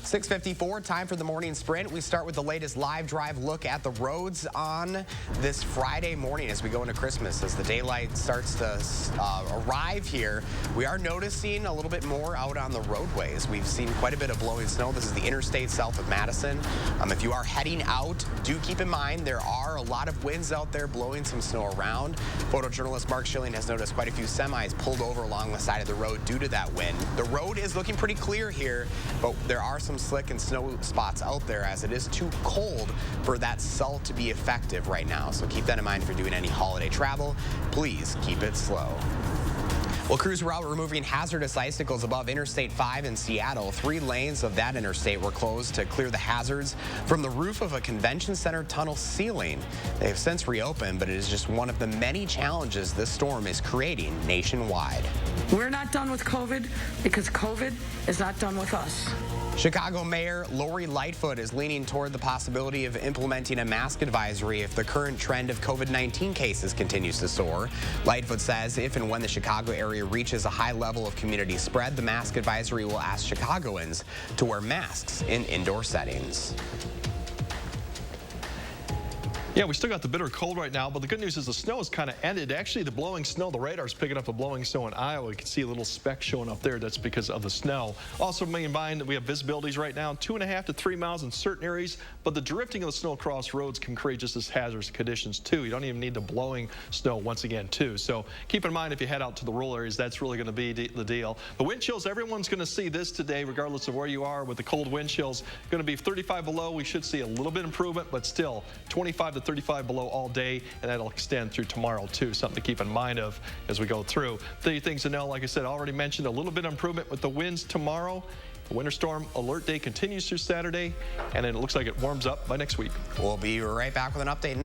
6:54, time for the morning sprint. We start with the latest live drive look at the roads on this Friday morning as we go into Christmas. As the daylight starts to arrive here, we are noticing a little bit more out on the roadways. We've seen quite a bit of blowing snow. This is the interstate south of Madison. If you are heading out, do keep in mind there are a lot of winds out there blowing some snow around. Photojournalist Mark Schilling has noticed quite a few semis pulled over along the side of the road due to that wind. The road is looking pretty clear here, but there are some slick and snow spots out there as it is too cold for that salt to be effective right now. So keep that in mind if you're doing any holiday travel. Please keep it slow. Well, crews were out removing hazardous icicles above Interstate 5 in Seattle. 3 lanes of that interstate were closed to clear the hazards from the roof of a convention center tunnel ceiling. They have since reopened, but it is just one of the many challenges this storm is creating nationwide. We're not done with COVID because COVID is not done with us. Chicago Mayor Lori Lightfoot is leaning toward the possibility of implementing a mask advisory if the current trend of COVID-19 cases continues to soar. Lightfoot says if and when the Chicago area reaches a high level of community spread, the mask advisory will ask Chicagoans to wear masks in indoor settings. Yeah, we still got the bitter cold right now, but the good news is the snow has kind of ended. Actually, the blowing snow, the radar's picking up the blowing snow in Iowa. You can see a little speck showing up there. That's because of the snow. Also, keep in mind that we have visibilities right now, 2.5 to 3 miles in certain areas, but the drifting of the snow across roads can create just as hazardous conditions, too. You don't even need the blowing snow once again, too. So keep in mind if you head out to the rural areas, that's really going to be the deal. The wind chills, everyone's going to see this today, regardless of where you are with the cold wind chills. Going to be 35 below. We should see a little bit improvement, but still 25 to 35 below all day, and that'll extend through tomorrow too. Something to keep in mind of as we go through. The things to know, like I said, already mentioned a little bit of improvement with the winds tomorrow. The winter storm alert day continues through Saturday, and then it looks like it warms up by next week. We'll be right back with an update.